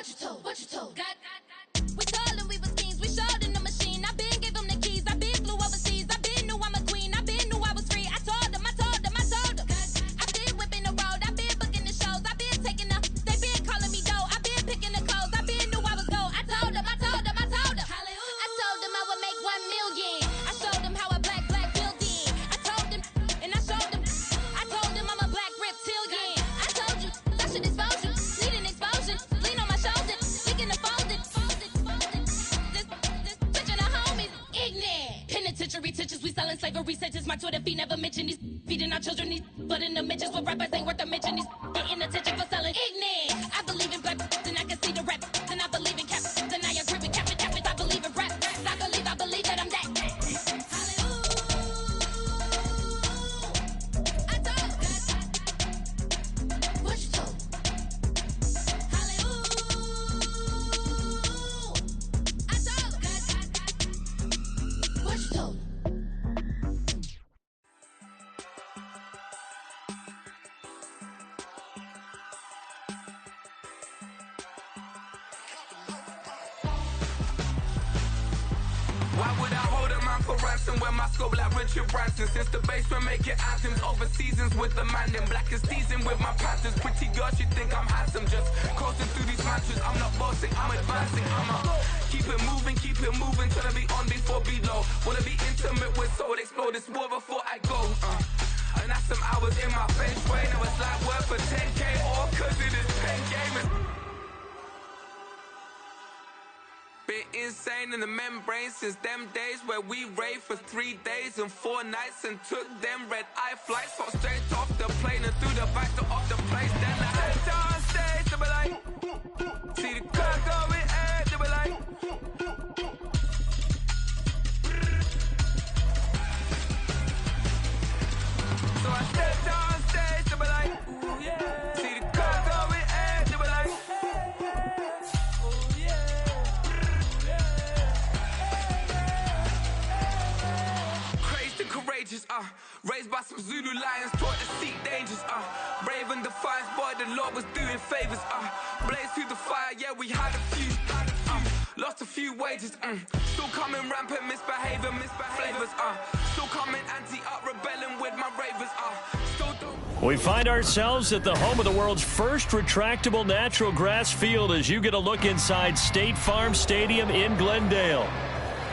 What you told? What you told? We told them we was kings. We showed them the machine. I been gave them the keys. I been flew overseas. I been knew I'm a queen. I been knew I was free. I told them. I been whipping the road. I been booking the shows. I been taking the. They been calling me dough. I been picking the clothes. I been knew I was gold. I told them. I told them. I told them I would make 1 million. I showed them how a black building. I told them and I showed them. I told them I'm a black reptilian. I told you that should expose you. Need an explosion. Lean on my shoulder. Speaking of folded. This picture the homies. Ignorant. Penitentiary teachers. We selling slavery sentence. My Twitter feed never mention these. Feeding our children these. But in the mentions with rappers ain't worth a mention. These getting attention for selling ignorant. I believe in black and I can see the rap. Then I believe in cap. Then I agree with cap. I believe in rap. I believe that I'm that. I told what you told. I told what you told. Why would I hold a man for ransom when my scope like Richard Branson? Since the basement making anthems over seasons with the man in black is teasing with my panthers. Pretty girl, she think I'm handsome. Just coasting through these mantras. I'm not bossing, I'm advancing. I'ma keep it moving till I be on before below. Wanna be intimate with soul, explore this war before I go. And that's some hours in my feng shui. Now it's like work for 10K all cause it is 10 gamers. Been insane in the membrane since them days where we raved for 3 days and 4 nights and took them red eye flights. Got straight off the plane and through the back door of the place. Then I head on stage, they be like, see the car going ahead, they be like. So I stepped on stage, they be like, ooh yeah. See the car going ahead, they be like. Courageous, raised by some Zulu lions, taught to seek dangers, brave and defiant, boy, the Lord was doing favors, blaze through the fire, yeah, we had a few, lost a few wages, still coming rampant, misbehavior, flavors, still coming anti-up, rebelling with my ravers, still don't. We find ourselves at the home of the world's first retractable natural grass field as you get a look inside State Farm Stadium in Glendale.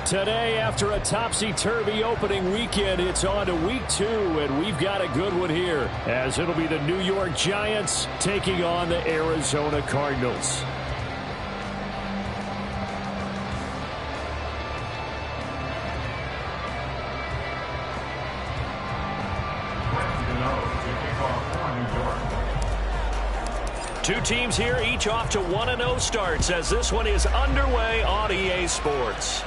Today, after a topsy-turvy opening weekend, it's on to week 2, and we've got a good one here, as it'll be the New York Giants taking on the Arizona Cardinals. Two teams here, each off to 1-0 starts, as this one is underway on EA Sports.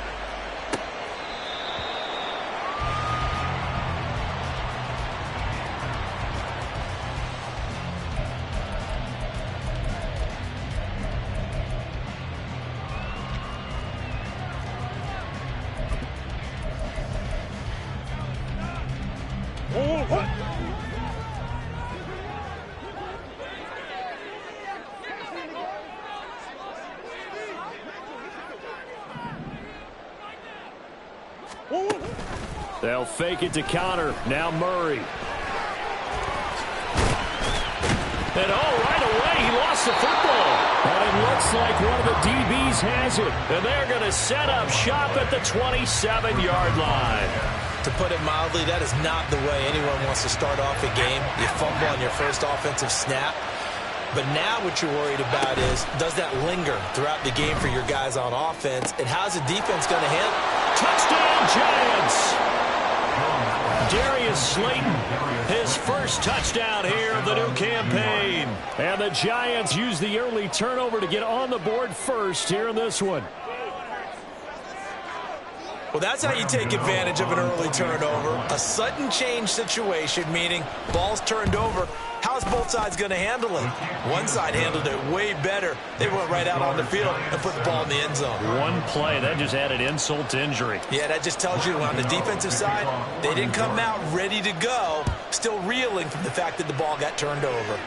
They'll fake it to counter. Now Murray. And right away, he lost the football. And it looks like one of the DBs has it. And they're going to set up shop at the 27-yard line. To put it mildly, that is not the way anyone wants to start off a game. You fumble on your first offensive snap. But now what you're worried about is, does that linger throughout the game for your guys on offense? And how's the defense going to handle? Touchdown, Giants! Darius Slayton, his first touchdown here of the new campaign. And the Giants use the early turnover to get on the board first here in this one. Well, that's how you take advantage of an early turnover. A sudden change situation, meaning ball's turned over. How's both sides going to handle it? One side handled it way better. They went right out on the field and put the ball in the end zone. One play, that just added insult to injury. Yeah, that just tells you on the defensive side, they didn't come out ready to go, still reeling from the fact that the ball got turned over.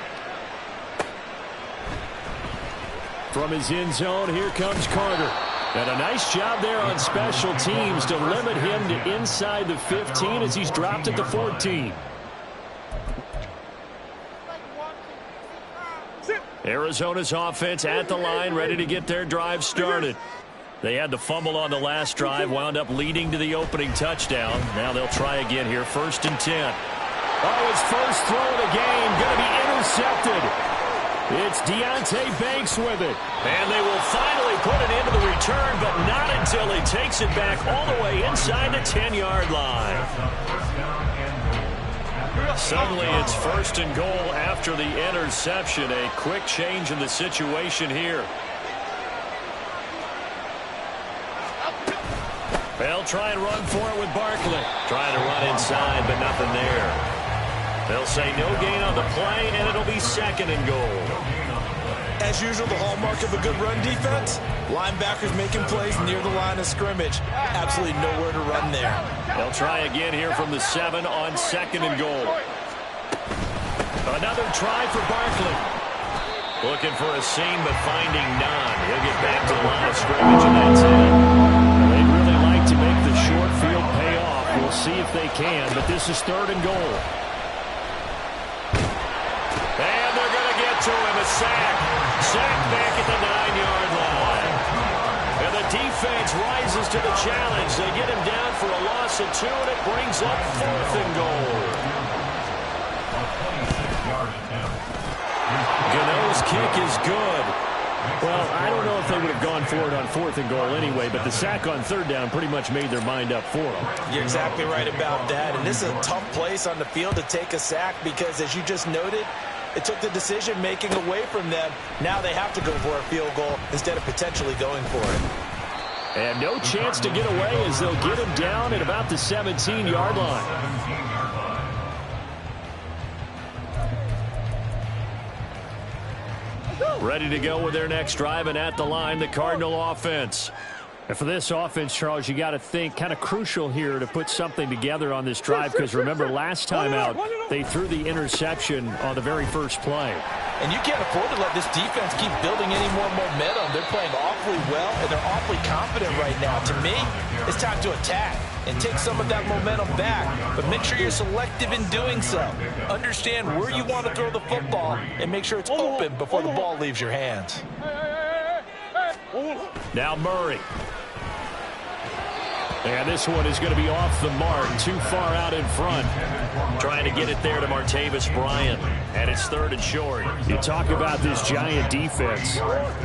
From his end zone, here comes Carter. And a nice job there on special teams to limit him to inside the 15 as he's dropped at the 14. Arizona's offense at the line, ready to get their drive started. They had the fumble on the last drive, wound up leading to the opening touchdown. Now they'll try again here, 1st and 10. Oh, his first throw of the game, going to be intercepted. It's Deonte Banks with it. And they will finally put it into the return, but not until he takes it back all the way inside the 10-yard line. Suddenly it's 1st and goal after the interception. A quick change in the situation here. They'll try and run for it with Barkley. Trying to run inside, but nothing there. They'll say no gain on the play, and it'll be 2nd and goal. As usual, the hallmark of a good run defense, linebackers making plays near the line of scrimmage. Absolutely nowhere to run there. They'll try again here from the 7 on 2nd and goal. Another try for Barkley. Looking for a seam, but finding none. He'll get back to the line of scrimmage, and that's it. They'd really like to make the short field pay off. We'll see if they can, but this is 3rd and goal. And they're going to get to him, a sack. Sack back at the 9-yard line. And the defense rises to the challenge. They get him down for a loss of 2, and it brings up 4th and goal. Gano's kick is good. Well, I don't know if they would have gone for it on 4th and goal anyway, but the sack on 3rd down pretty much made their mind up for them. You're exactly right about that, and this is a tough place on the field to take a sack because, as you just noted, it took the decision-making away from them. Now they have to go for a field goal instead of potentially going for it. And no chance to get away as they'll get him down at about the 17-yard line. Ready to go with their next drive, and at the line, the Cardinal offense. And for this offense, Charles, you got to think kind of crucial here to put something together on this drive because remember last time out they threw the interception on the very first play. And you can't afford to let this defense keep building any more momentum. They're playing awfully well, and they're awfully confident right now. To me, it's time to attack and take some of that momentum back, but make sure you're selective in doing so. Understand where you want to throw the football and make sure it's open before the ball leaves your hands. Now Murray. And this one is going to be off the mark, too far out in front. Trying to get it there to Martavis Bryant. And it's 3rd and short. You talk about this Giant defense.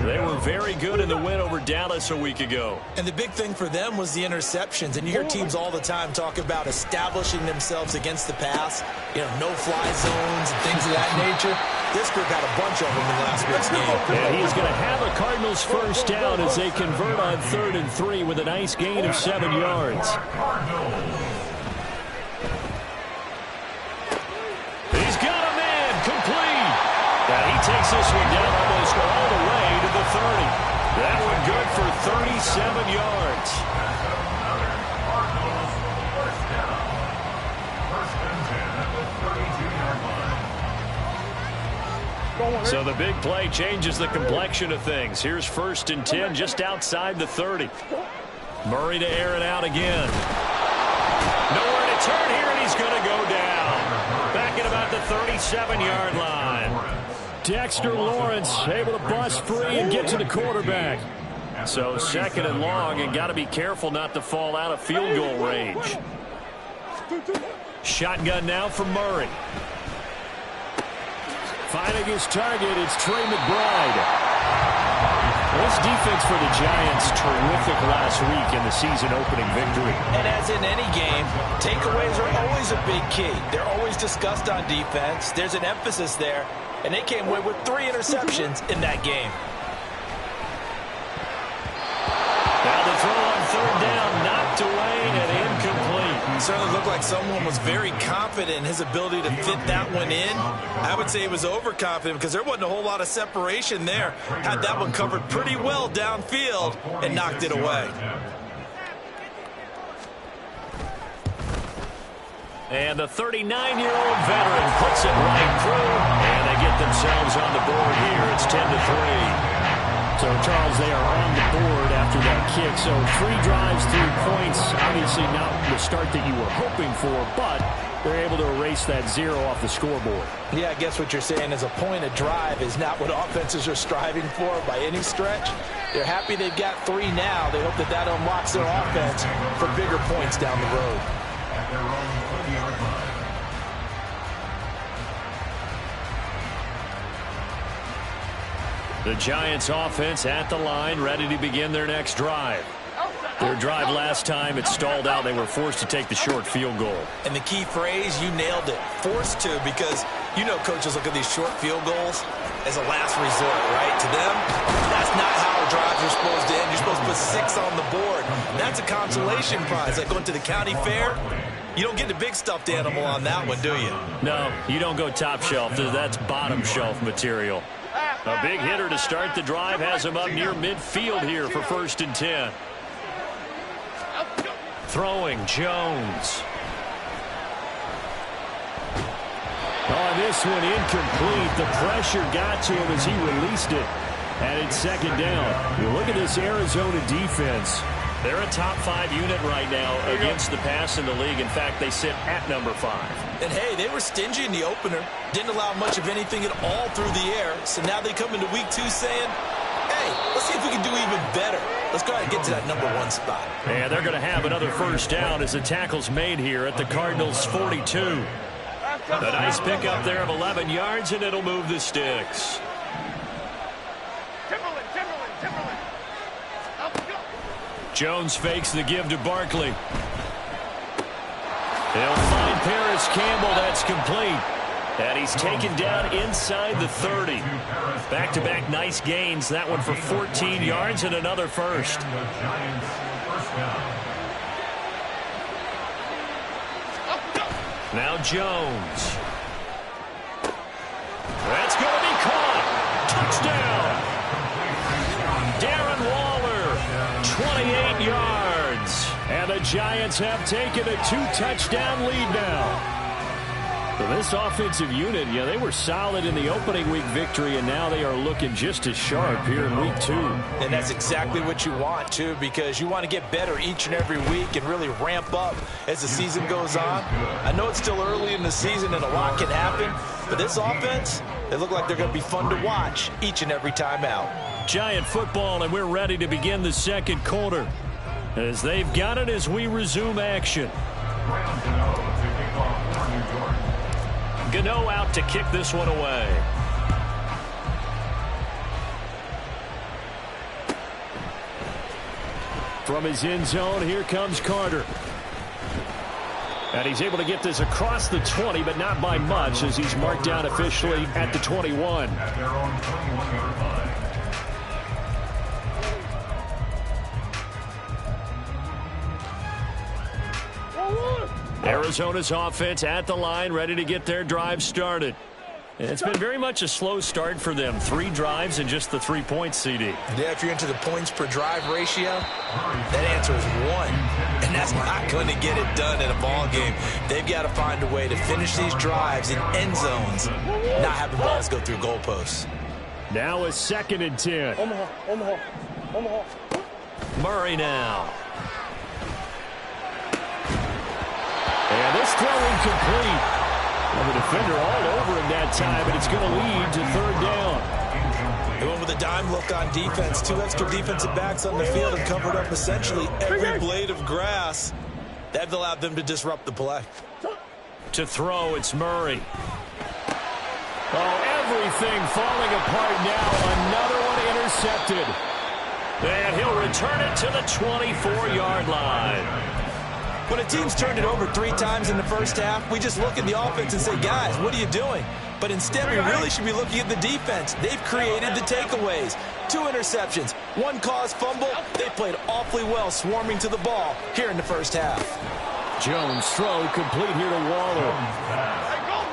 They were very good in the win over Dallas a week ago. And the big thing for them was the interceptions. And you hear teams all the time talk about establishing themselves against the pass. You know, no-fly zones and things of that nature. This group had a bunch of them in last week's game. And he's going to have a Cardinals first down as they convert on 3rd and 3 with a nice gain of 7 yards. He's got a man complete. And he takes this one down almost all the way to the 30. That one good for 37 yards. So the big play changes the complexion of things. Here's 1st and 10 just outside the 30. Murray to air it out again. Nowhere to turn here, and he's going to go down. Back at about the 37-yard line. Dexter Lawrence able to bust free and get to the quarterback. So 2nd and long, and got to be careful not to fall out of field goal range. Shotgun now for Murray. Finding his target, it's Trey McBride. This defense for the Giants, terrific last week in the season-opening victory. And as in any game, takeaways are always a big key. They're always discussed on defense. There's an emphasis there, and they came away with 3 interceptions in that game. Now the throw on 3rd down, knocked away and incomplete. It certainly looked like someone was very confident in his ability to fit that one in. I would say he was overconfident because there wasn't a whole lot of separation there. Had that one covered pretty well downfield and knocked it away. And the 39-year-old veteran puts it right through, and they get themselves on the board here. It's 10-3. So, Charles, they are on the board after that kick. So 3 drives, 3 points. Obviously not the start that you were hoping for, but they're able to erase that 0 off the scoreboard. Yeah, I guess what you're saying is a point a drive is not what offenses are striving for by any stretch. They're happy they've got 3 now. They hope that that unlocks their offense for bigger points down the road. The Giants offense at the line, ready to begin their next drive. Their drive last time, it stalled out. They were forced to take the short field goal. And the key phrase, you nailed it, forced to, because you know coaches look at these short field goals as a last resort, right? To them, that's not how drives are supposed to end. You're supposed to put 6 on the board. That's a consolation prize. Like going to the county fair, you don't get the big stuffed animal on that one, do you? No, you don't go top shelf. That's bottom shelf material. A big hitter to start the drive has him up near midfield here for 1st and 10. Throwing, Jones. On this one, incomplete. The pressure got to him as he released it. And it's 2nd down. You look at this Arizona defense. They're a top 5 unit right now against the pass in the league. In fact, they sit at number 5. And, hey, they were stingy in the opener. Didn't allow much of anything at all through the air. So now they come into week 2 saying, hey, let's see if we can do even better. Let's go ahead and get to that number 1 spot. And they're going to have another 1st down as the tackle's made here at the Cardinals' 42. A nice pickup there of 11 yards, and it'll move the sticks. Jones fakes the give to Barkley. They'll find Paris Campbell. That's complete. And he's taken down inside the 30. Back-to-back nice gains. That one for 14 yards and another 1st. Now Jones. That's going to be caught. Touchdown. Darren Waller, 28 yards. And the Giants have taken a 2-touchdown lead now. So this offensive unit, they were solid in the opening week victory, and now they are looking just as sharp here in week 2. And that's exactly what you want, too, because you want to get better each and every week and really ramp up as the season goes on. I know it's still early in the season and a lot can happen, but this offense, they look like they're going to be fun to watch each and every time out. Giant football, and we're ready to begin the 2nd quarter as they've got it as we resume action. Gano out to kick this one away. From his end zone, here comes Carter. And he's able to get this across the 20, but not by much, as he's marked down officially at the 21. Arizona's offense at the line, ready to get their drive started. And it's been very much a slow start for them. 3 drives and just the 3 points, CD. Yeah, if you're into the points per drive ratio, that answer is 1. And that's not going to get it done in a ball game. They've got to find a way to finish these drives in end zones, not having balls go through goalposts. Now a 2nd and 10. Omaha. Murray now. And this throw incomplete. Well, the defender all over him that time, but it's going to lead to 3rd down. They went with a dime look on defense. 2 extra defensive backs on the field and covered up essentially every blade of grass. That allowed them to disrupt the play. To throw, it's Murray. Oh, everything falling apart now. Another one intercepted. And he'll return it to the 24-yard line. When a team's turned it over 3 times in the first half, we just look at the offense and say, guys, what are you doing? But instead, we really should be looking at the defense. They've created the takeaways. 2 interceptions, 1 caused fumble. They played awfully well swarming to the ball here in the first half. Jones throw complete here to Waller.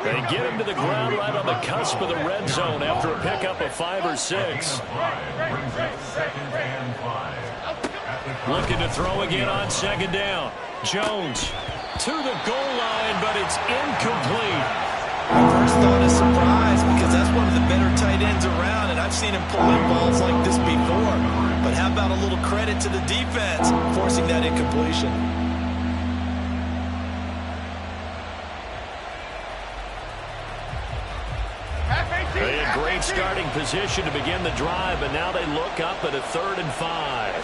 They get him to the ground right on the cusp of the red zone after a pickup of 5 or 6. Looking to throw again on 2nd down. Jones to the goal line, but it's incomplete. My first thought is surprise, because that's is one of the better tight ends around, and I've seen him pull in balls like this before. But how about a little credit to the defense forcing that incompletion? They had great starting position to begin the drive, but now they look up at a 3rd and 5.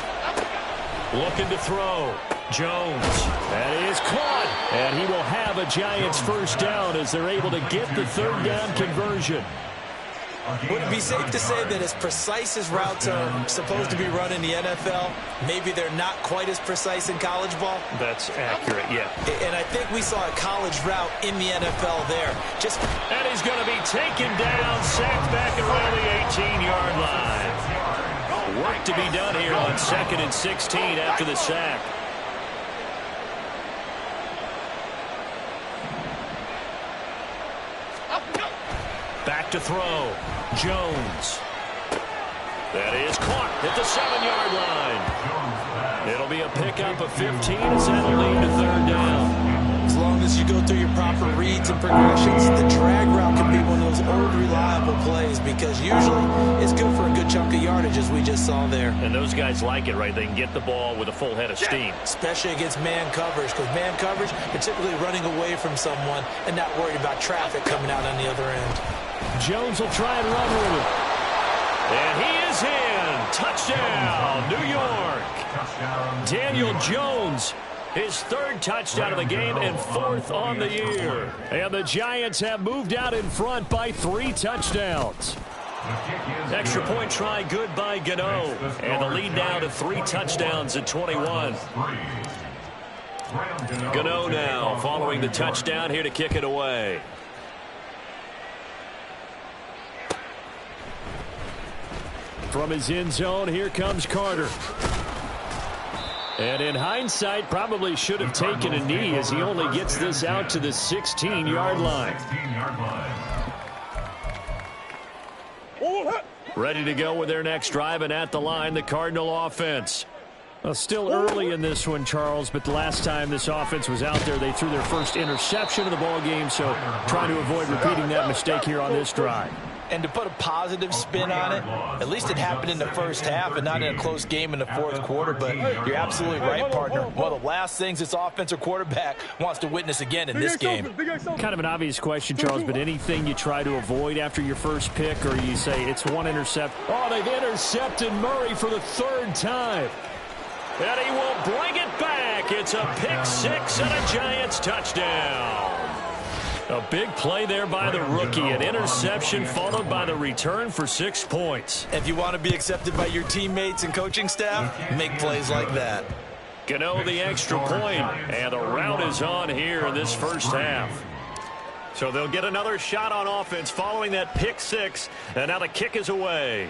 Looking to throw. Jones. That is caught. And he will have a Giants first down as they're able to get the 3rd down conversion. Would it be safe to say that as precise as routes are supposed to be run in the NFL, maybe they're not quite as precise in college ball? That's accurate, yeah. And I think we saw a college route in the NFL there. And he's going to be taken down, sacked back around the 18-yard line. Work to be done here on 2nd and 16 after the sack. Back to throw. Jones. That is caught at the 7-yard line. It'll be a pickup of 15 as that'll lead to 3rd down. As long as you go through your proper reads and progressions, the drag route can be one of those old reliable plays because usually it's good for a good chunk of yardage as we just saw there. And those guys like it, right? They can get the ball with a full head of steam. Especially against man coverage, because man coverage, you're typically running away from someone and not worried about traffic coming out on the other end. Jones will try and run with it. And he is in. Touchdown, New York. Daniel Jones, his 3rd touchdown of the game and 4th on the year. And the Giants have moved out in front by 3 touchdowns. Extra point try good by Gano. And the lead now to 3 touchdowns at 21. Gano now following the touchdown here to kick it away. From his end zone, here comes Carter. And in hindsight, probably should have taken a knee as he only gets this out to the 16-yard line. Ready to go with their next drive, and at the line, the Cardinal offense. Still early in this one, Charles, but the last time this offense was out there, they threw their first interception of the ball game, so trying to avoid repeating that mistake here on this drive. And to put a positive spin on it, at least it happened in the first half and not in a close game in the 4th quarter. But you're absolutely right, partner. One of the last things this offensive quarterback wants to witness again in this game. Kind of an obvious question, Charles, but anything you try to avoid after your first pick, or you say it's one intercept? Oh, they've intercepted Murray for the 3rd time. And he will bring it back. It's a pick 6 and a Giants touchdown. A big play there by the rookie. An interception followed by the return for 6 points. If you want to be accepted by your teammates and coaching staff, make plays like that. Gano the extra point, and the route is on here in this first half. So they'll get another shot on offense following that pick 6, and now the kick is away.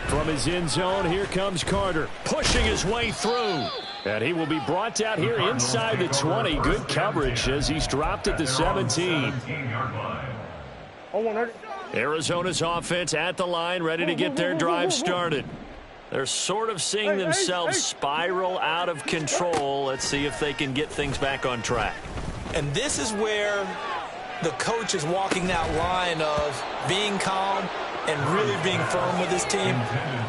From his end zone, here comes Carter, pushing his way through. And he will be brought out here inside the 20. Good coverage as he's dropped at the 17. Arizona's offense at the line, ready to get their drive started. They're sort of seeing themselves spiral out of control. Let's see if they can get things back on track. And this is where the coach is walking that line of being calm and really being firm with his team.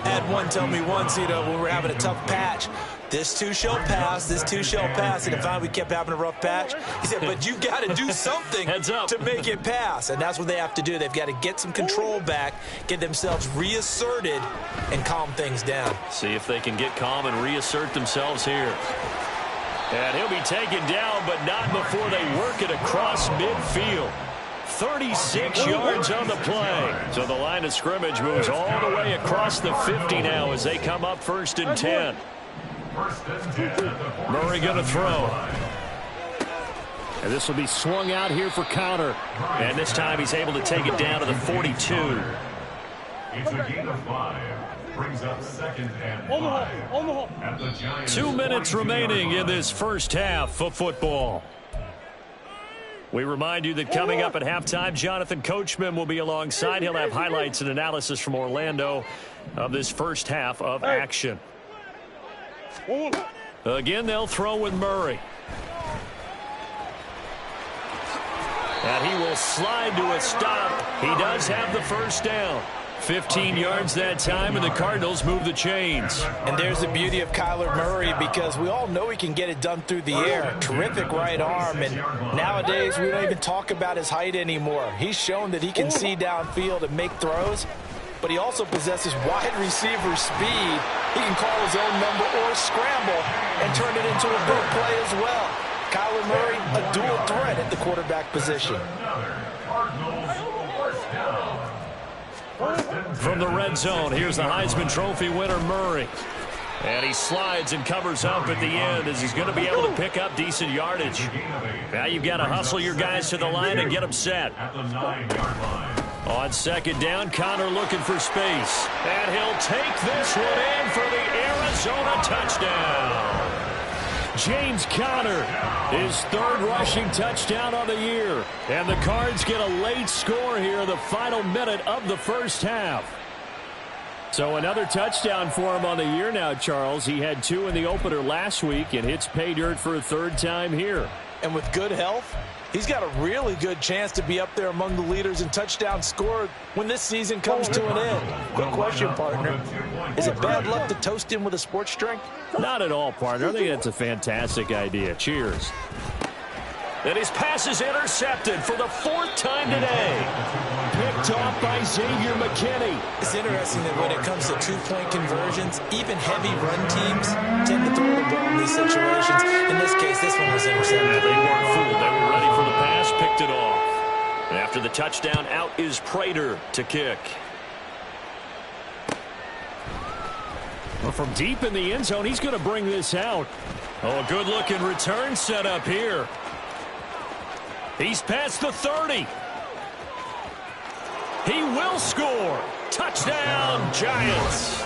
Had one tell me once, when we're having a tough patch, this too shall pass, this too shall pass. And if we kept having a rough patch, he said, but you've got to do something to make it pass. And that's what they have to do. They've got to get some control back, get themselves reasserted, and calm things down. See if they can get calm and reassert themselves here. And he'll be taken down, but not before they work it across midfield. 36 yards on the play. So the line of scrimmage moves all the way across the 50 now as they come up 1st and 10. Murray going to throw. And this will be swung out here for counter. And this time he's able to take it down to the 42. It's a gain of 5. Brings up 2nd and 5. 2 minutes remaining in this first half of football. We remind you that coming up at halftime, Jonathan Coachman will be alongside. He'll have highlights and analysis from Orlando of this first half of action. Again, they'll throw with Murray. And he will slide to a stop. He does have the first down. 15 yards that time, and the Cardinals move the chains. And there's the beauty of Kyler Murray, because we all know he can get it done through the air. Terrific right arm, and nowadays we don't even talk about his height anymore. He's shown that he can see downfield and make throws, but he also possesses wide receiver speed. He can call his own number or scramble and turn it into a big play as well. Kyler Murray, a dual threat at the quarterback position. From the red zone, here's the Heisman Trophy winner, Murray. And he slides and covers up at the end as he's going to be able to pick up decent yardage. Now you've got to hustle your guys to the line and get them set. At the 9-yard line. On second down, Connor looking for space. And he'll take this one in for the Arizona touchdown. James Conner, his third rushing touchdown on the year. And the Cards get a late score here in the final minute of the first half. So another touchdown for him on the year now, Charles. He had 2 in the opener last week and hits pay dirt for a third time here. And with good health, he's got a really good chance to be up there among the leaders in touchdowns scored when this season comes to an end. Quick question, partner. Is it bad luck to toast him with a sports drink? Not at all, partner. I think that's a fantastic idea. Cheers. And his pass is intercepted for the 4th time today. Picked off by Xavier McKinney. It's interesting that when it comes to two-point conversions, even heavy run teams tend to throw the ball in these situations. In this case, this one was intercepted. Yeah, they weren't fooled. They were ready for the pass, picked it off. And after the touchdown, out is Prater to kick. Well, from deep in the end zone, he's going to bring this out. Oh, a good-looking return set up here. He's past the 30. He will score. Touchdown, Giants.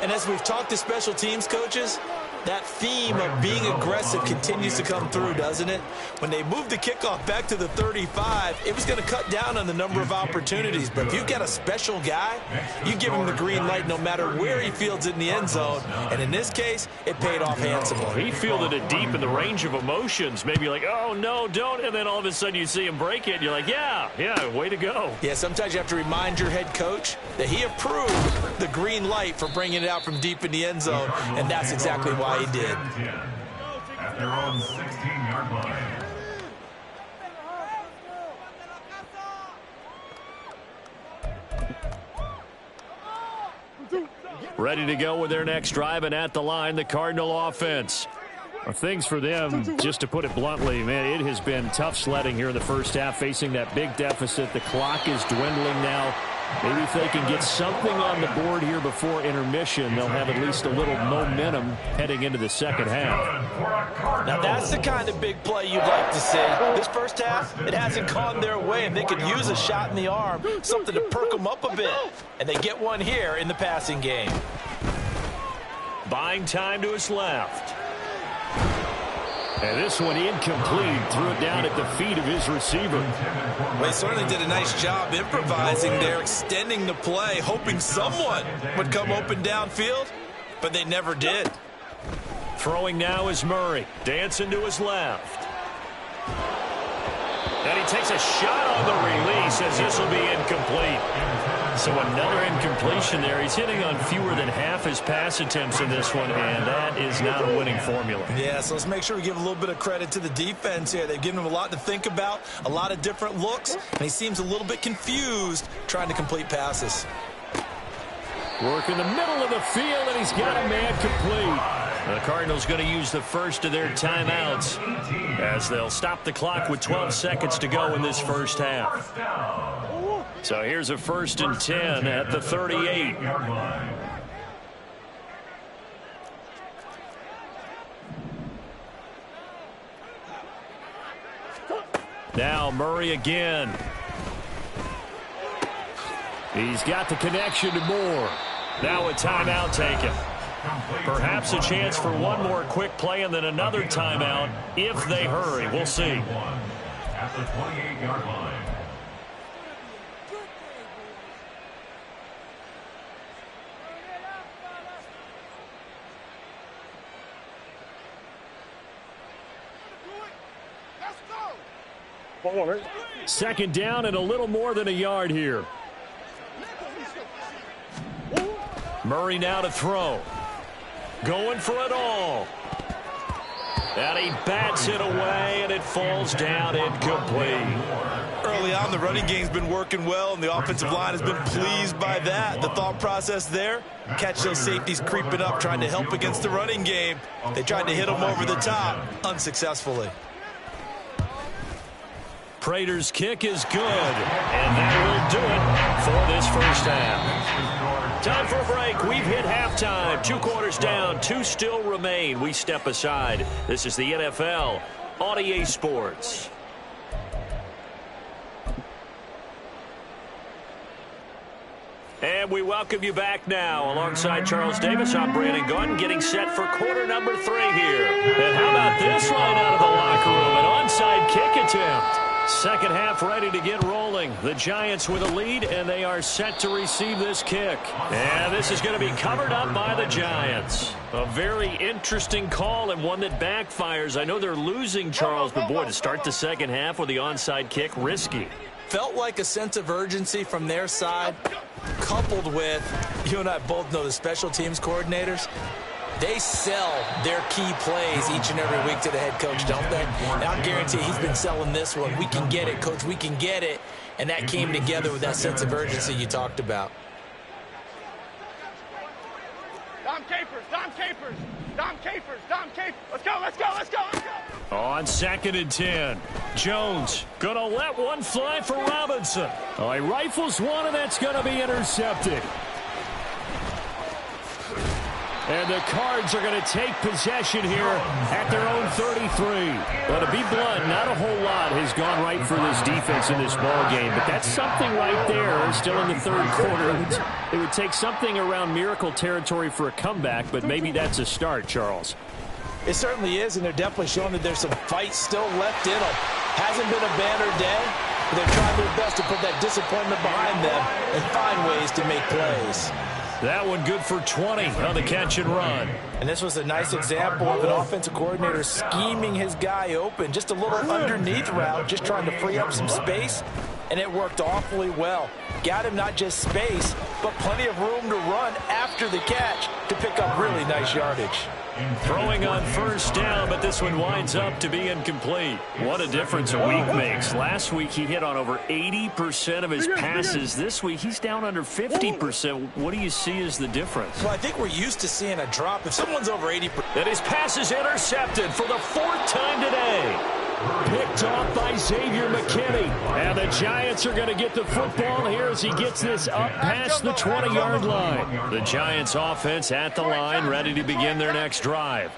And as we've talked to special teams coaches, that theme of being aggressive continues to come through, doesn't it? When they moved the kickoff back to the 35, it was going to cut down on the number of opportunities. But if you've got a special guy, you give him the green light no matter where he fields it in the end zone. And in this case, it paid off handsomely. He fielded it deep in the range of emotions. Maybe like, oh, no, don't. And then all of a sudden you see him break it. And you're like, yeah, way to go. Yeah, sometimes you have to remind your head coach that he approved the green light for bringing it out from deep in the end zone. And that's exactly why he did. At their own 16-yard line. Ready to go with their next drive, and at the line, the Cardinal offense. Well, things for them, just to put it bluntly, man, it has been tough sledding here in the first half, facing that big deficit. The clock is dwindling now. Maybe if they can get something on the board here before intermission, they'll have at least a little momentum heading into the second half. Now that's the kind of big play you'd like to see. This first half, it hasn't gone their way, and they could use a shot in the arm, something to perk them up a bit. And they get one here in the passing game. Buying time to his left. And this one incomplete. Threw it down at the feet of his receiver. Well, he certainly did a nice job improvising there, extending the play, hoping someone would come open downfield, but they never did. Throwing now is Murray. Dancing to his left. And he takes a shot on the release as this will be incomplete. So another incompletion there. He's hitting on fewer than half his pass attempts in this one, and that is not a winning formula. Yeah, so let's make sure we give a little bit of credit to the defense here. They've given him a lot to think about, a lot of different looks, and he seems a little bit confused trying to complete passes. Work in the middle of the field, and he's got a man complete. The Cardinals going to use the first of their timeouts as they'll stop the clock with 12 seconds to go in this first half. So here's a 1st and 10 at the 38. Now Murray again. He's got the connection to Moore. Now a timeout taken. Perhaps a chance for one more quick play and then another timeout if they hurry. We'll see. At the 28-yard line. Let's go! Second down and a little more than a yard here. Murray now to throw. Going for it all. And he bats it away, and it falls down incomplete. Early on, the running game's been working well, and the offensive line has been pleased by that. The thought process there, catch those safeties creeping up, trying to help against the running game. They tried to hit them over the top, unsuccessfully. Prater's kick is good, and that will do it for this first half. Time for a break. We've hit halftime. 2 quarters down, 2 still remain. We step aside. This is the NFL on EA Sports. And we welcome you back now. Alongside Charles Davis, I'm Brandon Gaudin, getting set for quarter number 3 here. And how about this line out of the locker room? An onside kick attempt. Second half ready to get rolling. The Giants with a lead, and they are set to receive this kick. And this is going to be covered up by the Giants. A very interesting call and one that backfires. I know they're losing, Charles, but boy, to start the second half with the onside kick, risky. Felt like a sense of urgency from their side, coupled with, you and I both know the special teams coordinators, they sell their key plays each and every week to the head coach, don't they? And I'll guarantee he's been selling this one. We can get it, coach, we can get it. And that came together with that sense of urgency you talked about. Dom Capers, Dom Capers, Dom Capers, Dom Capers. Let's go, let's go, let's go, let's go. On 2nd and 10, Jones gonna let one fly for Robinson. Oh, he rifles one, and that's gonna be intercepted. And the Cards are going to take possession here at their own 33. But to be blunt, not a whole lot has gone right for this defense in this ball game. But that's something right there, still in the third quarter. It would take something around miracle territory for a comeback, but maybe that's a start, Charles. It certainly is, and they're definitely showing that there's some fight still left in them. Hasn't been a banner day, but they're trying their best to put that disappointment behind them and find ways to make plays. That one good for 20 on the catch and run. And this was a nice example of an offensive coordinator scheming his guy open. Just a little underneath route, just trying to free up some space, and it worked awfully well. Got him not just space, but plenty of room to run after the catch to pick up really nice yardage. Throwing on first down, but this one winds up to be incomplete. What a difference a week makes. Last week he hit on over 80% of his passes. This week he's down under 50%. What do you see as the difference? Well, I think we're used to seeing a drop. If someone's over 80%. And his pass is intercepted for the 4th time today. Picked off by Xavier McKinney. And the Giants are going to get the football here as he gets this up past the 20-yard line. The Giants offense at the line, ready to begin their next drive.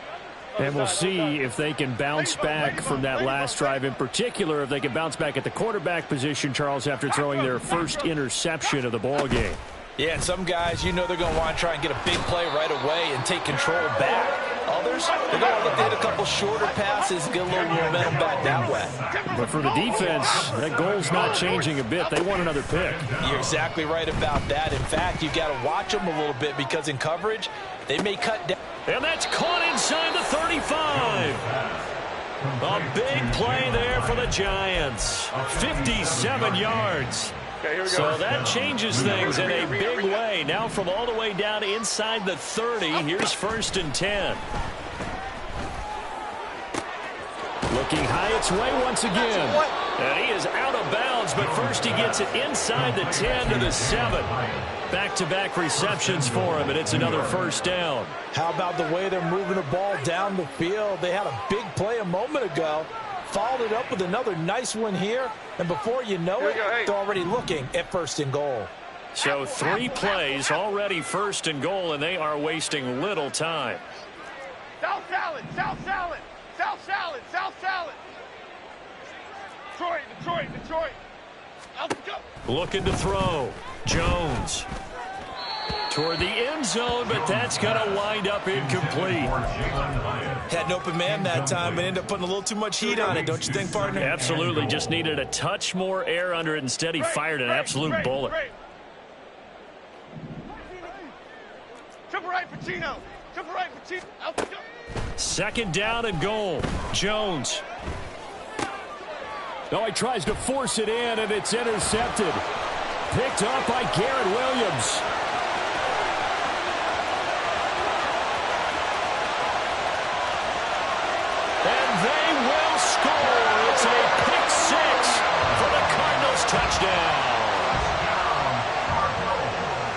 And we'll see if they can bounce back from that last drive, in particular if they can bounce back at the quarterback position, Charles, after throwing their first interception of the ball game. Yeah, and some guys, you know they're going to want to try and get a big play right away and take control back. Others, they're going to look to hit a couple shorter passes, get a little momentum back that way. But for the defense, that goal's not changing a bit. They want another pick. You're exactly right about that. In fact, you've got to watch them a little bit because in coverage, they may cut down. And that's caught inside the 35. A big play there for the Giants. 57 yards. So that changes things in a big way. Now from all the way down inside the 30, here's 1st and 10. Looking high its way once again. And he is out of bounds, but first he gets it inside the 10 to the 7. Back-to-back receptions for him, and it's another 1st down. How about the way they're moving the ball down the field? They had a big play a moment ago. Followed it up with another nice one here, and before you know it, they're already looking at 1st and goal. So 3 plays, already 1st and goal, and they are wasting little time. South salad, South salad, South salad, South salad. Detroit, Detroit, Detroit. Let's go. Looking to throw. Jones. Toward the end zone, but that's going to wind up incomplete. Had an open man that time, but ended up putting a little too much heat on it, don't you think, partner? Absolutely. Just needed a touch more air under it. Instead, he fired an absolute bullet. Triple right for Chino. Triple right for Chino. Let's go. 2nd down and goal. Jones. Oh, he tries to force it in, and it's intercepted. Picked up by Garrett Williams. And they will score. It's a pick six for the Cardinals touchdown.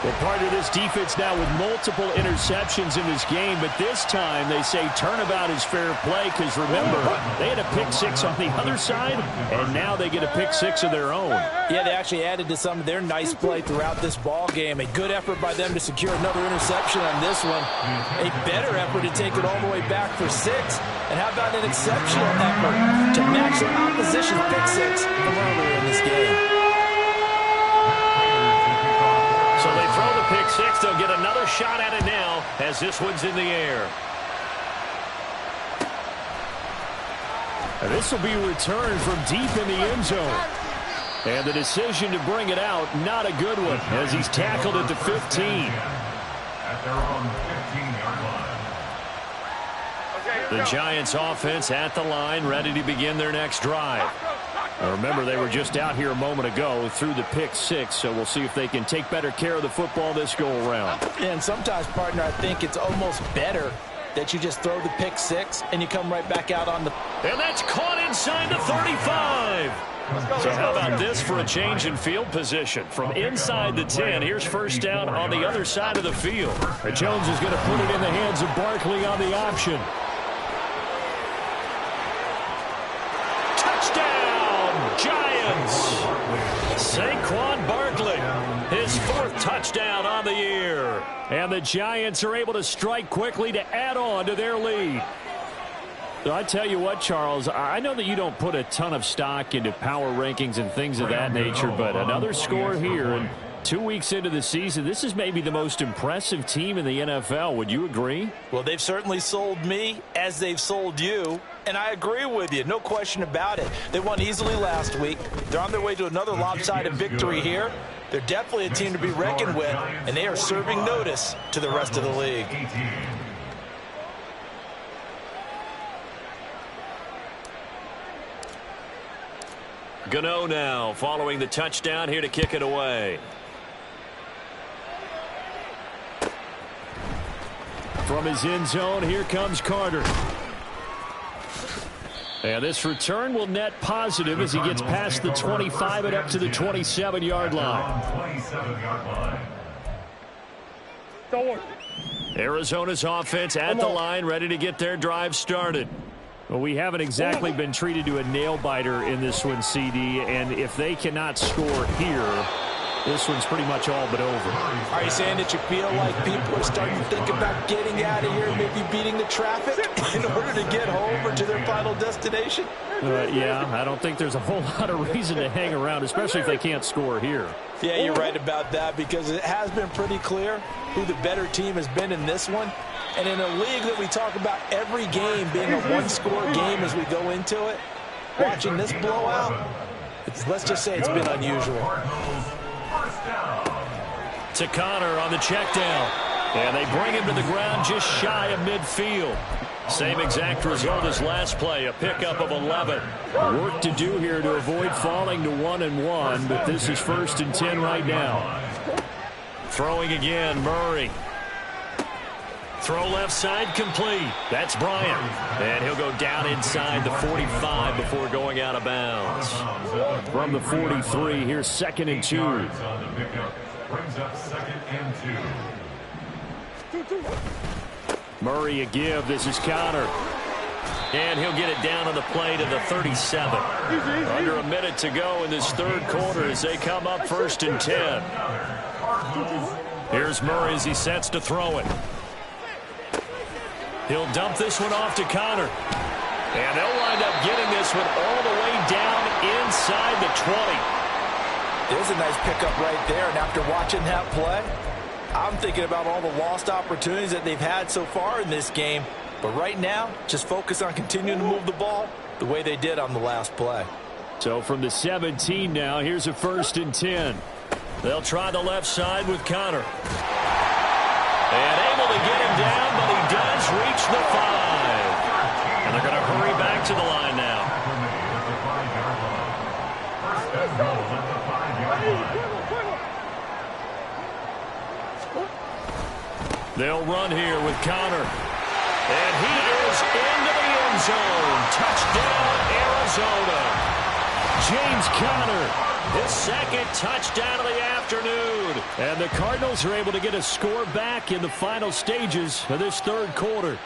Well, part of this defense now with multiple interceptions in this game, but this time they say turnabout is fair play because, remember, they had a pick six on the other side, and now they get a pick six of their own. Yeah, they actually added to some of their nice play throughout this ball game. A good effort by them to secure another interception on this one. A better effort to take it all the way back for 6. And how about an exceptional effort to match their opposition's pick six from earlier in this game. So they throw the pick six. They'll get another shot at it now as this one's in the air. And this will be returned from deep in the end zone. And the decision to bring it out, not a good one, as he's tackled at the 15. At their own 15-yard line. The Giants offense at the line, ready to begin their next drive. Now remember, they were just out here a moment ago through the pick six, so we'll see if they can take better care of the football this go-around. And sometimes, partner, I think it's almost better that you just throw the pick six and you come right back out on the... And that's caught inside the 35. So how about this for a change in field position? From inside the 10, here's first down on the other side of the field. Jones is going to put it in the hands of Barkley on the option. Giants. Saquon Barkley, his 4th touchdown on the year. And the Giants are able to strike quickly to add on to their lead. So I tell you what, Charles, I know that you don't put a ton of stock into power rankings and things of that nature, but another score here, and 2 weeks into the season, this is maybe the most impressive team in the NFL. Would you agree? Well, they've certainly sold me as they've sold you. And I agree with you, no question about it. They won easily last week. They're on their way to another lopsided victory here. They're definitely a team to be reckoned with, and they are serving notice to the rest of the league. Gano now following the touchdown here to kick it away. From his end zone, here comes Carter. And this return will net positive as he gets past the 25 and up to the 27-yard line. Arizona's offense at the line, ready to get their drive started. Well, we haven't exactly been treated to a nail-biter in this one, CD, and if they cannot score here, this one's pretty much all but over. Are you saying that you feel like people are starting to think about getting out of here, maybe beating the traffic in order to get home or to their final destination? Yeah, I don't think there's a whole lot of reason to hang around, especially if they can't score here. Yeah, you're right about that, because it has been pretty clear who the better team has been in this one. And in a league that we talk about every game being a one-score game as we go into it, watching this blowout, let's just say it's been unusual. To Connor on the check down. And they bring him to the ground just shy of midfield. Same exact result as last play, a pickup of 11. Work to do here to avoid falling to 1-1, but this is 1st and 10 right now. Throwing again, Murray. Throw left side complete. That's Bryant. And he'll go down inside the 45 before going out of bounds. From the 43, here's 2nd and 2. Brings up 2nd and 2. Murray a give. This is Connor. And he'll get it down on the play to the 37. Under a minute to go in this 3rd quarter as they come up 1st and 10. Here's Murray as he sets to throw it. He'll dump this one off to Connor. And they'll wind up getting this one all the way down inside the 20. There's a nice pickup right there, and after watching that play, I'm thinking about all the lost opportunities that they've had so far in this game. But right now, just focus on continuing to move the ball the way they did on the last play. So from the 17 now, here's a 1st and 10. They'll try the left side with Connor. And able to get him down, but he does reach the 5. And they're going to hurry back to the line now. They'll run here with Connor. And he is into the end zone. Touchdown, Arizona. James Conner, his second touchdown of the afternoon. And the Cardinals are able to get a score back in the final stages of this third quarter.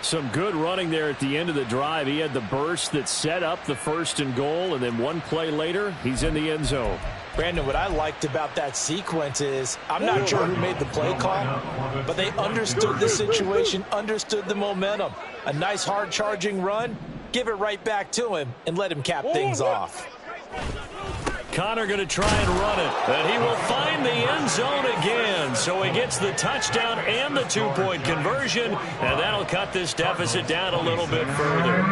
Some good running there at the end of the drive. He had the burst that set up the 1st and goal, and then one play later, he's in the end zone. Brandon, what I liked about that sequence is, I'm not sure who made the play call, but they understood the situation, understood the momentum. A nice hard-charging run, give it right back to him, and let him cap things off. Connor going to try and run it, and he will find the end zone again. So he gets the touchdown and the 2-point conversion, and that'll cut this deficit down a little bit further.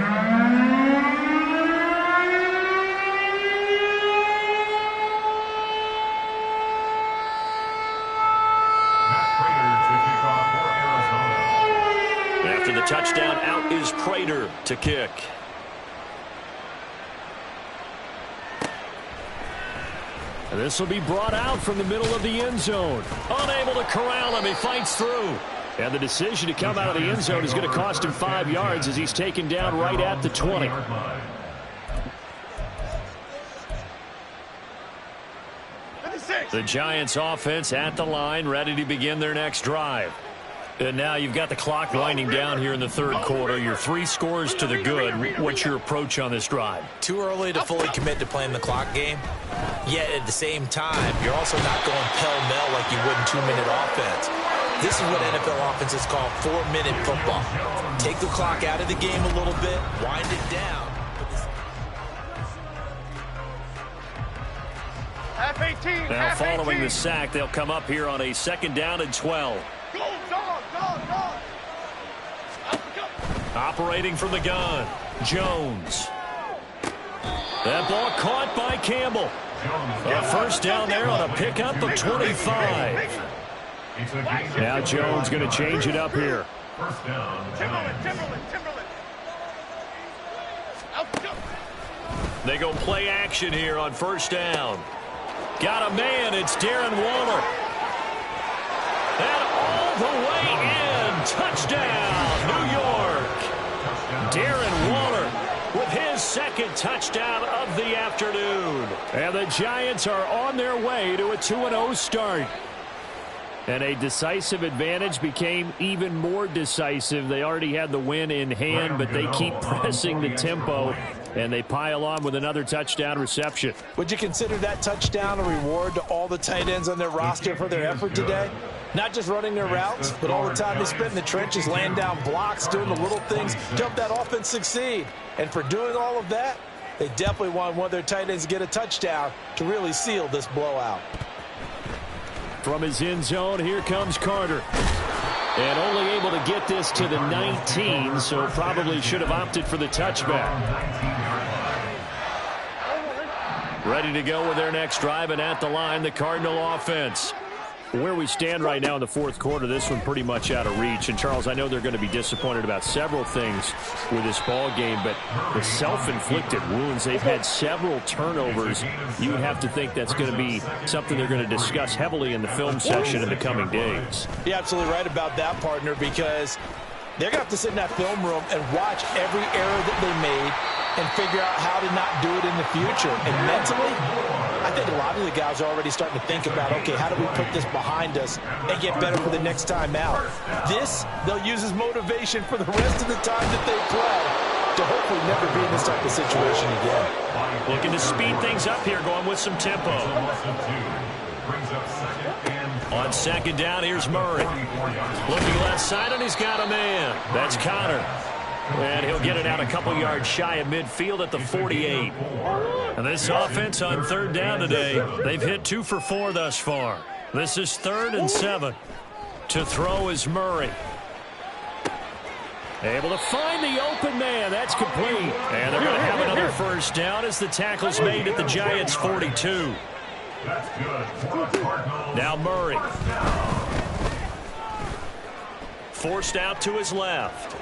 After the touchdown, out is Prater to kick. And this will be brought out from the middle of the end zone. Unable to corral him. He fights through. And the decision to come out of the end zone is going to cost him 5 yards as he's taken down right at the 20. The Giants offense at the line, ready to begin their next drive. And now you've got the clock winding down here in the third quarter. Your 3 scores to the good. What's your approach on this drive? Too early to fully commit to playing the clock game. Yet at the same time, you're also not going pell-mell like you would in 2-minute offense. This is what NFL offenses call 4-minute football. Take the clock out of the game a little bit, wind it down. Half 18. Now half following 18. the sack, they'll come up here on a 2nd down and 12. Go, dog, dog, dog. Operating from the gun, Jones. That ball caught by Campbell. A 1st down there on a pickup of 25. Now Jones going to change it up here. First down. Timberland. They go play action here on 1st down. Got a man. It's Darren Waller. And all the way in. Touchdown, New York. Darren Waller with his 2nd touchdown of the afternoon. And the Giants are on their way to a 2-0 start. And a decisive advantage became even more decisive. They already had the win in hand, but they keep pressing the tempo, and they pile on with another touchdown reception. Would you consider that touchdown a reward to all the tight ends on their roster for their effort today? Not just running their routes, but all the time they spent in the trenches, laying down blocks, doing the little things to help that offense succeed. And for doing all of that, they definitely want one of their tight ends to get a touchdown to really seal this blowout. From his end zone, here comes Carter. And only able to get this to the 19, so probably should have opted for the touchback. Ready to go with their next drive, and at the line, the Cardinal offense. Where we stand right now in the 4th quarter, this one pretty much out of reach. And, Charles, I know they're going to be disappointed about several things with this ball game, but the self-inflicted wounds, they've had several turnovers. You would have to think that's going to be something they're going to discuss heavily in the film session in the coming days. You're absolutely right about that, partner, because they're going to have to sit in that film room and watch every error that they made and figure out how to not do it in the future. And mentally, I think a lot of the guys are already starting to think about, okay, how do we put this behind us and get better for the next time out? This, they'll use as motivation for the rest of the time that they play to hopefully never be in this type of situation again. Looking to speed things up here, going with some tempo. On 2nd down, here's Murray. Looking left side, and he's got a man. That's Connor. And he'll get it out a couple yards shy of midfield at the 48. And this offense on 3rd down today, they've hit 2 for 4 thus far. This is 3rd and 7. To throw is Murray. Able to find the open man. That's complete. And they're going to have another 1st down as the tackle's made at the Giants' 42. Now Murray. Forced out to his left.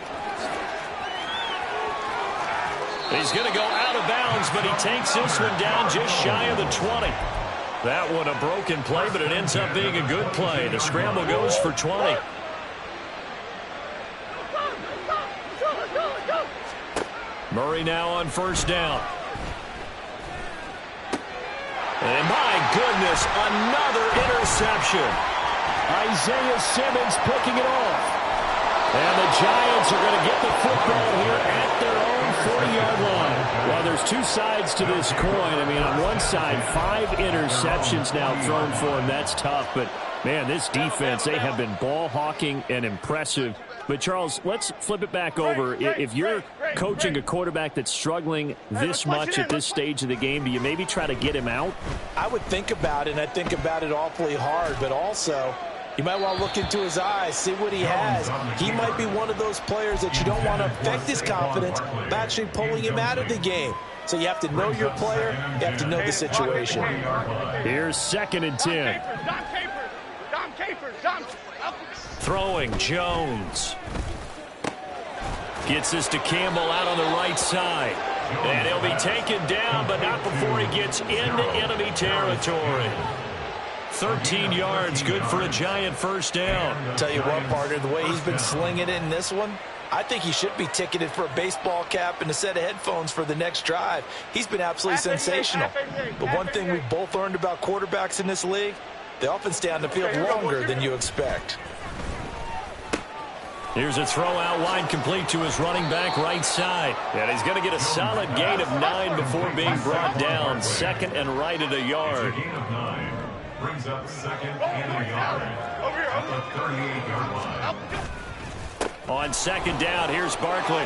He's going to go out of bounds, but he takes this one down just shy of the 20. That one a broken play, but it ends up being a good play. The scramble goes for 20. Murray now on first down. And my goodness, another interception. Isaiah Simmons picking it off. And the Giants are going to get the football here at their own 40-yard line. Well, there's two sides to this coin. I mean, on one side, 5 interceptions now thrown for him. That's tough. But, man, this defense, they have been ball hawking and impressive. But, Charles, let's flip it back over. If you're coaching a quarterback that's struggling this much at this stage of the game, do you maybe try to get him out? I would think about it, and I think about it awfully hard. But also, you might want to look into his eyes, see what he has. He might be one of those players that you don't want to affect his confidence by actually pulling him out of the game. So you have to know your player. You have to know the situation. Here's 2nd and 10. Dom Capers. Throwing Jones. Gets this to Campbell out on the right side. And he'll be taken down, but not before he gets into enemy territory. 13 yards, good for a Giant first down. Tell you what, partner, the way he's been slinging it in this one, I think he should be ticketed for a baseball cap and a set of headphones for the next drive. He's been absolutely sensational. But one thing we've both learned about quarterbacks in this league, they often stay on the field longer than you expect. Here's a throw out wide, complete to his running back right side. And he's going to get a solid gain of 9 before being brought down. 2nd and right at a yard. Gain of 9 brings up 2nd and a yard at the 38-yard line. On 2nd down, here's Barkley.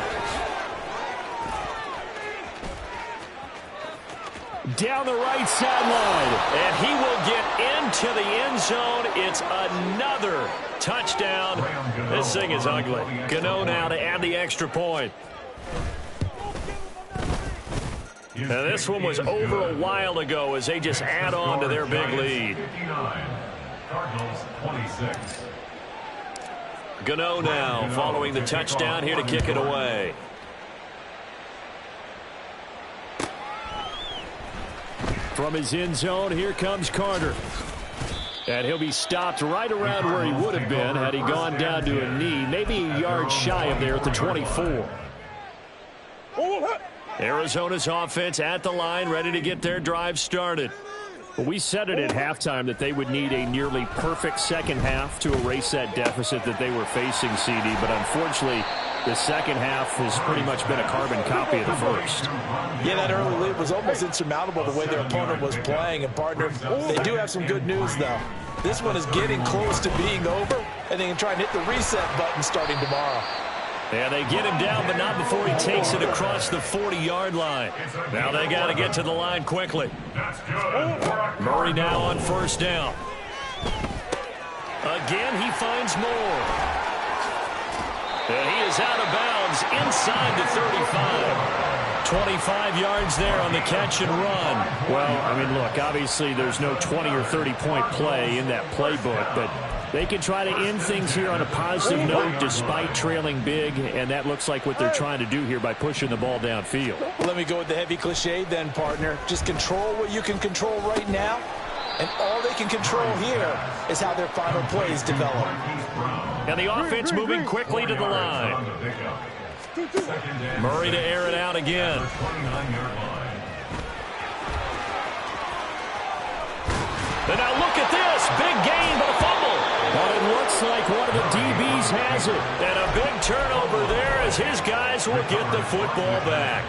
Down the right sideline, and he will get into the end zone. It's another touchdown. This thing is ugly. Gano now to add the extra point. Now this one was over a while ago as they just add on to their big lead. 59, Cardinals 26. Gano now following the touchdown here to kick it away. From his end zone, here comes Carter. And he'll be stopped right around where he would have been had he gone down to a knee, maybe a yard shy of there at the 24. Arizona's offense at the line, ready to get their drive started. Well, we said it at halftime that they would need a nearly perfect second half to erase that deficit that they were facing, CD. But unfortunately, the second half has pretty much been a carbon copy of the first. Yeah, that early lead was almost insurmountable the way their opponent was playing. And, partner, they do have some good news, though. This one is getting close to being over, and they can try and hit the reset button starting tomorrow. Yeah, they get him down, but not before he takes it across the 40-yard line. Now they got to get to the line quickly. Murray now on first down. Again, he finds Moore. And he is out of bounds inside the 35. 25 yards there on the catch and run. Well, I mean, look, obviously there's no 20 or 30-point play in that playbook, but they can try to end things here on a positive note despite trailing big, and that looks like what they're trying to do here by pushing the ball downfield. Let me go with the heavy cliche then, partner. Just control what you can control right now, and all they can control here is how their final plays develop. And the offense moving quickly to the line. Murray to air it out again. And now look at this. Big gain, but a fumble. But it looks like one of the DBs has it. And a big turnover there as his guys will get the football back.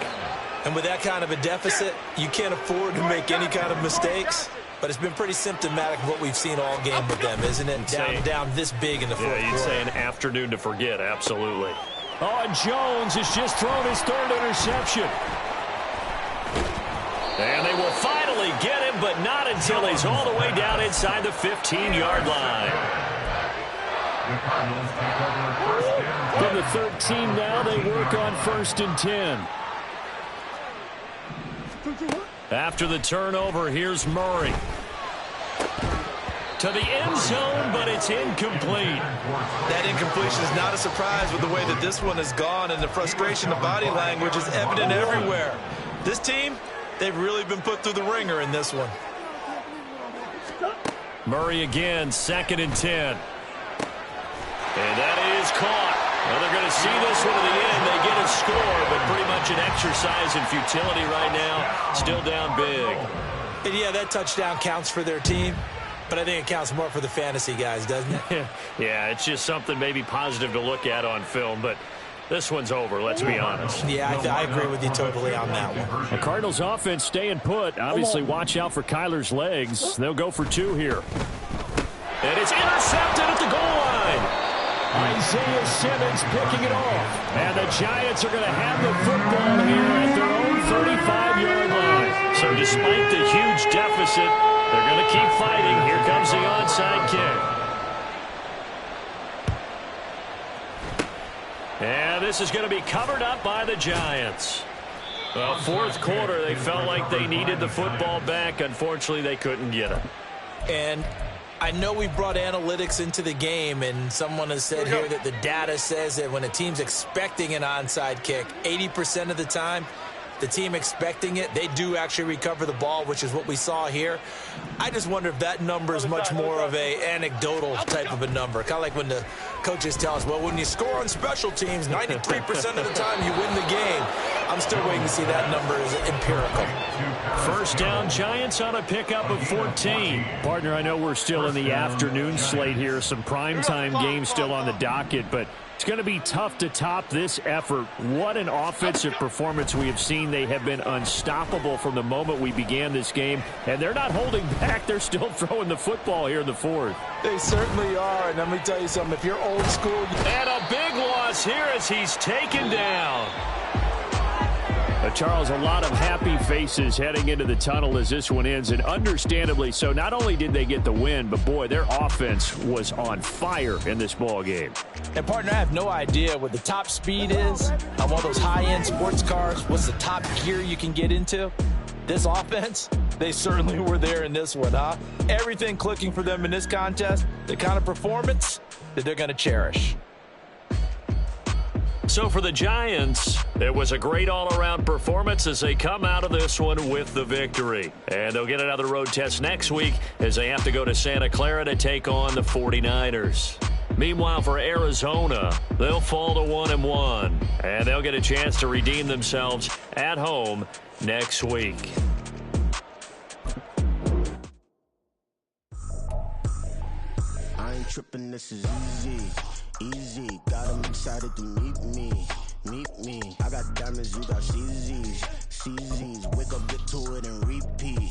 And with that kind of a deficit, you can't afford to make any kind of mistakes. But it's been pretty symptomatic of what we've seen all game with them, isn't it? Down this big in the fourth quarter. Yeah, you'd say an afternoon to forget, absolutely. Oh, and Jones has just thrown his 3rd interception. And they will finally get him, but not until he's all the way down inside the 15-yard line. From the 13 now, they work on 1st and 10. After the turnover, here's Murray. To the end zone, but it's incomplete. That incompletion is not a surprise with the way that this one has gone, and the frustration of body language is evident everywhere. This team, they've really been put through the ringer in this one. Murray again, 2nd and 10. And that is caught. Well, they're going to see this one to the end. They get a score, but pretty much an exercise in futility right now. Still down big. And yeah, that touchdown counts for their team, but I think it counts more for the fantasy guys, doesn't it? Yeah, it's just something maybe positive to look at on film, but this one's over, let's be honest. Yeah, I agree with you totally on that one. The Cardinals offense staying put. Obviously, watch out for Kyler's legs. They'll go for 2 here. And it's intercepted at the goal line. Isaiah Simmons picking it off. And the Giants are going to have the football here at their own 35-yard line. So despite the huge deficit, they're going to keep fighting. Here comes the onside kick. And this is going to be covered up by the Giants. Well, 4th quarter, they felt like they needed the football back. Unfortunately, they couldn't get it. And I know we brought analytics into the game, and someone has said here that the data says that when a team's expecting an onside kick, 80% of the time, the team expecting it, they do actually recover the ball, which is what we saw here. I just wonder if that number is much more of a anecdotal type of a number. Kind of like when the coaches tell us, well, when you score on special teams, 93% of the time you win the game. I'm still waiting to see that number is empirical. 1st down, Giants on a pickup of 14. Partner, I know we're still in the afternoon slate here. Some primetime games still on the docket, but it's going to be tough to top this effort. What an offensive performance we have seen. They have been unstoppable from the moment we began this game, and they're not holding back. They're still throwing the football here in the 4th. They certainly are, and let me tell you something. If you're old school... And a big loss here as he's taken down. Charles, a lot of happy faces heading into the tunnel as this one ends, and understandably so. Not only did they get the win, but, boy, their offense was on fire in this ball game. And, partner, I have no idea what the top speed is on one of those high-end sports cars. What's the top gear you can get into? This offense, they certainly were there in this one, huh? Everything clicking for them in this contest, the kind of performance that they're going to cherish. So for the Giants, it was a great all-around performance as they come out of this one with the victory. And they'll get another road test next week as they have to go to Santa Clara to take on the 49ers. Meanwhile, for Arizona, they'll fall to 1-1, and they'll get a chance to redeem themselves at home next week. I ain't tripping, this is easy. Easy, got them excited to meet me. I got diamonds, you got CZs. Wake up, get to it and repeat.